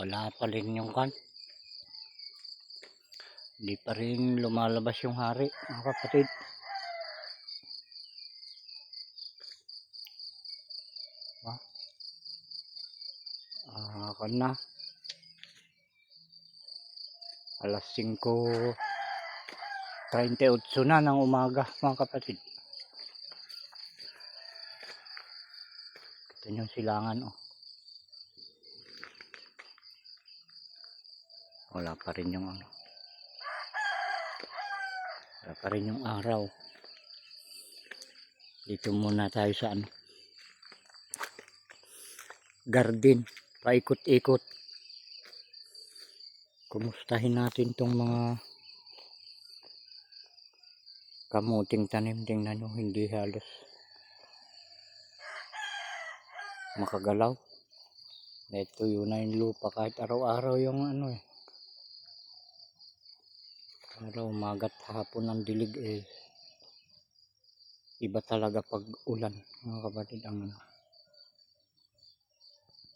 wala pa rin yung kan. Hindi pa rin lumalabas yung hari, mga kapatid. Kan na. Alas 5:38 na ng umaga, mga kapatid. Kita nyo yung silangan, oh. Wala pa rin yung ano. Wala pa rin yung araw. Dito muna tayo sa ano, garden. Paikot-ikot. Kumustahin natin tong mga kamuting tanim. Tingnan nyo, hindi halos makagalaw. Ito yun na yung lupa kahit araw-araw yung ano eh. Araw, umagat, hapon ang dilig eh. Iba talaga pag ulan, mga kapatid, ang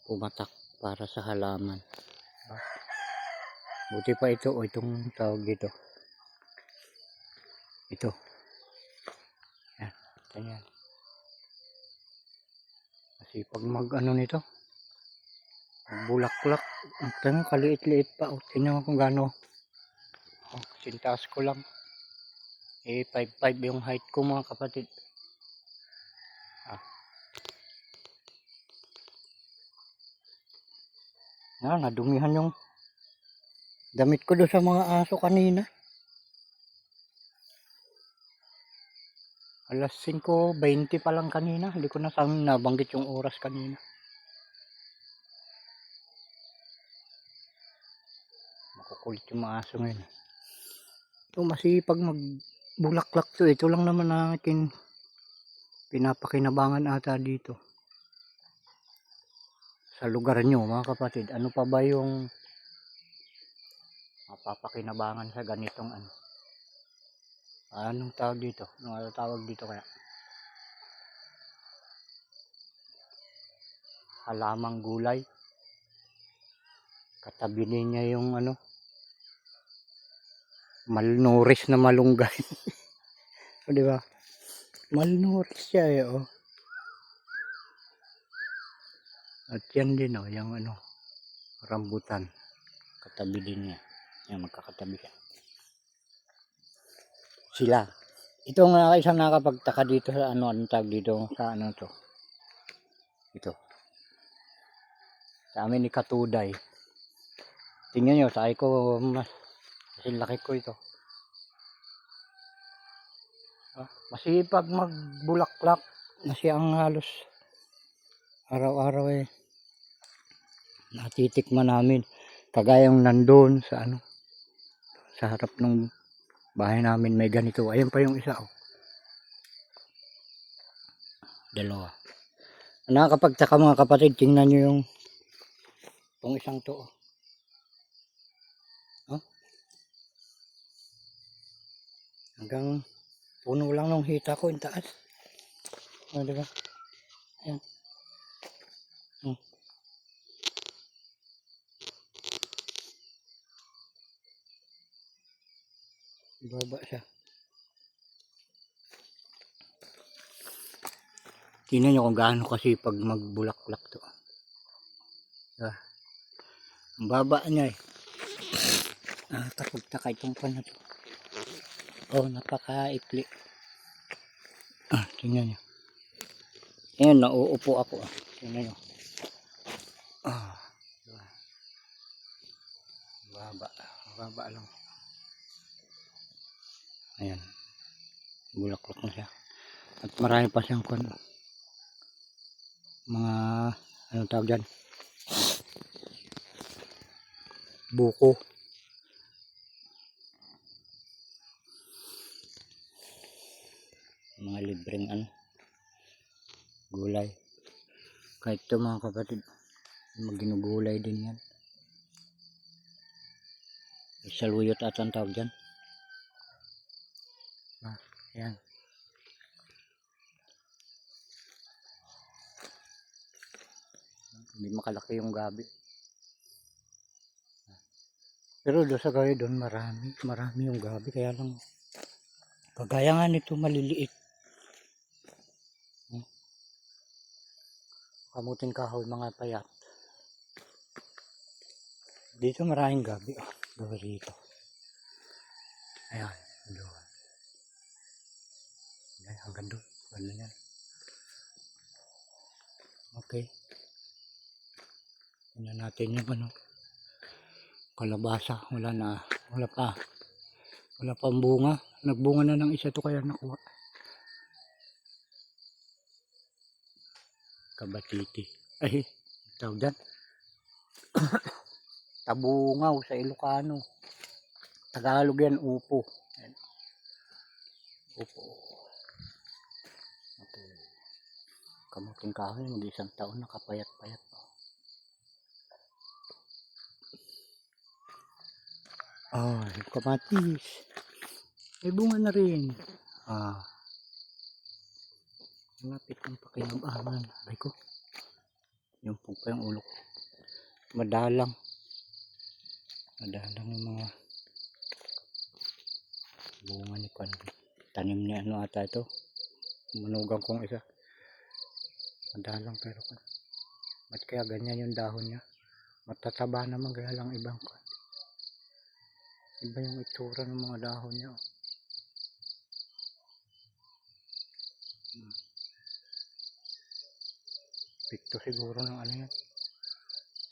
pumatak para sa halaman. Buti pa ito, o itong tawag dito. Ito. Yan, ganyan. Kasi pag mag ano nito, bulak-bulak, tingnan kaliit-liit pa. O, tingnan kung gaano. O, sintaas ko lang. 5'5" yung height ko, mga kapatid. Nadumihan yung damit ko doon sa mga aso kanina. Alas 5:20 pa lang kanina. Hindi ko na saan nabanggit yung oras kanina. Makukulit yung mga aso ngayon. Ito masipag magbulaklak to. Ito lang naman natin pinapakinabangan ata dito. Sa lugar nyo, mga kapatid, ano pa ba yung mapapakinabangan sa ganitong ano? Anong tawag dito? Anong tawag dito kaya? Halamang gulay. Katabi niya yung ano, malnourished na malunggay. O, di ba? Malnourished siya eh, oh. At yan din, oh, yung ano, rambutan. Katabi din niya. Yan, magkakatabi siya. Sila. Ito nga isang nakapagtaka dito sa ano, anong tawag dito sa ano to. Ito. Sa amin ni Katuday. Tingnan nyo, sabi ko mas laki ko ito. Masipag magbulaklak na siya ang halos araw-araw eh. Natitikman namin. Kagayang nandun sa ano, sa harap ng bahay namin may ganito. Ayun pa yung isa, oh. Dalawa. Nakakapagtaka, mga kapatid, tingnan nyo yung isang to, oh. Huh? Hanggang puno lang ng hita ko yung taas. Oh, diba? Ayan. Baba siya. Tingnan nyo kung gaano kasi pag magbulaklak to. Diba? Ang baba niya eh. Nakakapagtaka itong pan na to. Oh, napakaikli. Tingnan nyo. Ayan, nauupo ako. Tingnan nyo. Diba? Baba lang. Ayan. Bulaklak na siya. At marami pa siyang mga ano tawag dyan, buko. Mga libreng ano, gulay. Kahit ito, mga kapatid, ginugulay din yan. Saluyot at ang tawag dyan. Ayan. Hindi makalaki yung gabi. Pero doon sa gaya doon marami yung gabi, kaya lang kagaya nga nito maliliit. Kamuting kahoy, mga payat. Dito maraming gabi. Gabi rito. Ayan. Doon. Ayan, hanggang doon. Ano yan. Okay. Tingnan natin yung ano. Kalabasa. Wala pa. Wala pang bunga. Nagbunga na ng isa to kaya nakuha. Kabatiti. Ay, tawag dyan. Tabungaw sa Ilocano. Tagalog yan, upo. Ayan. Upo. Okay. Kamuting kahoy, mag-isang taon nakapayat-payat pa. Yung kamatis. May bunga na rin. Malapit ang pakinabangan. Ay ko. Yung pa yung ulo ko. Madalang yung mga bunga ni Kwan. Tanim ni ano ata ito. Manugang kong isa. Madalang pero Kwan. Ba't kaya ganyan yung dahon niya? Matataba naman kaya lang ibang Kwan. Iba yung itsura ng mga dahon niya. Pikto siguro ng ano yan.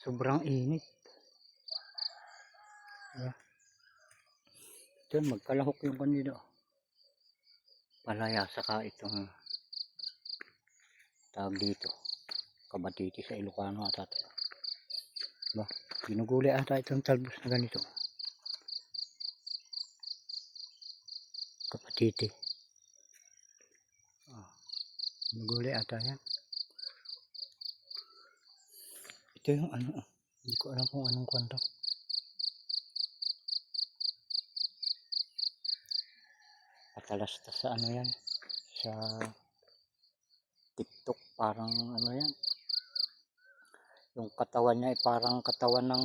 Sobrang init. Diba? Ito magkalahok yung kanila. Palaya saka itong tawag dito. Kabatiti sa Ilocano ata ito. Diba? Ginuguli ata itong talbos na ganito. Kabatiti. Ginuguli ata yan. Ito yung ano. Hindi ko alam kung anong kwento. Patalasta sa ano yan. Sa TikTok parang ano yan. Yung katawan niya ay parang katawan ng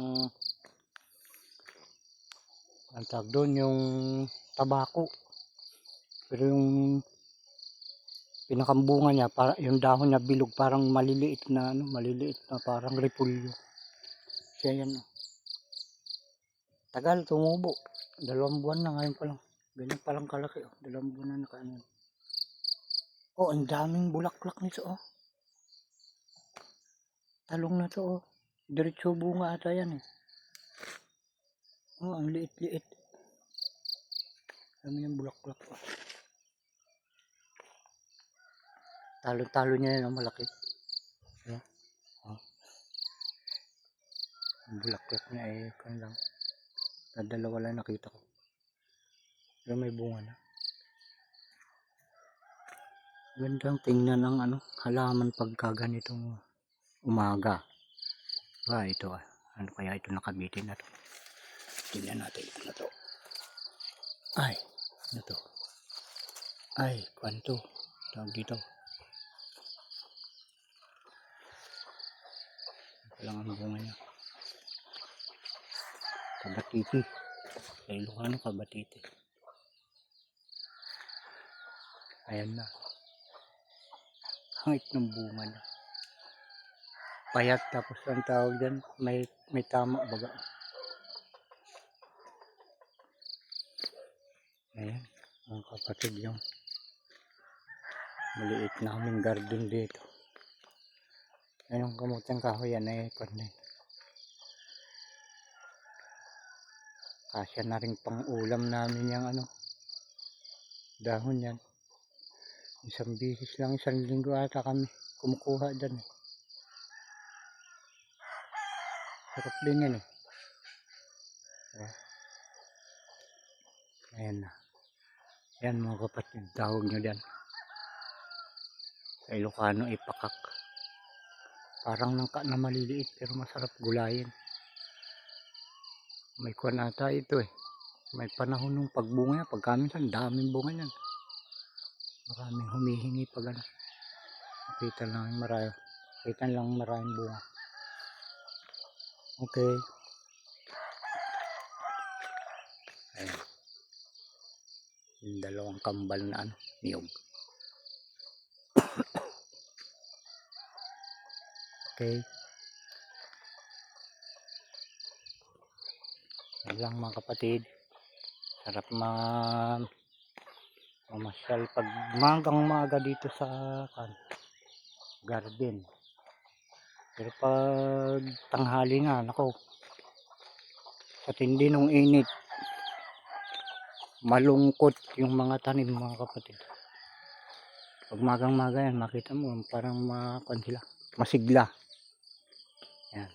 ang tawag doon yung tabako. Pero yung pinakambunga niya, para yung dahon niya bilog, parang maliliit na parang repulyo. Siya yan. Tagal tumubo. 2 buwan na ngayon pa lang. Ganyan pa lang kalaki. 2 buwan na nakaano. Ang daming bulaklak nito. Talong na to. Diretso bunga ata yan eh. Ang liit-liit. Dami yung bulaklak. Talo-talo niya yan, malaki. Yeah. Ang bulaklak niya ay kan lang. Dalawa lang nakita ko. Pero may bunga na. Gandang tingnan ng halaman pagka ganitong umaga. Ito ano kaya ito nakabitin na to. Tingnan natin ito na to. Ay, ano to? Ay, kwanto. Tawag dito. Lang ang bunga niya. Kabatiti. Sa Ilocano, kabatiti. Ayan na. Hangit ng bunga niya. Payat tapos ang tawag dyan. May tama baga. Ayan. Ang kapatid yung maliit naming garden dito. Ayan yung kamutang kahoy yan ay kunin. Kasya na rin pang ulam namin yung dahon yan. Isang bisis lang, 1 linggo ata kami kumukuha dyan eh. Sarap din yan eh. Ayan na. Ayan mga kapatid, tawag nyo dyan. Sa Ilocano ipakak. Parang nangka na maliliit pero masarap gulayin. May kuwan ata ito eh. May panahon ng pagbunga, pagkaminsan daming bunga yan. Maraming humihingi pag Nakita lang maraming bunga. Okay. Yung dalawang kambal na ano, niyog. Okay. Yan lang mga kapatid. Sarap mamasyal pag magang maga dito sa garden. Pero pag tanghali na, nako, sa tindi ng init, malungkot yung mga tanim mga kapatid. Pag magang maga yan, makita mo parang sila, masigla. Yan.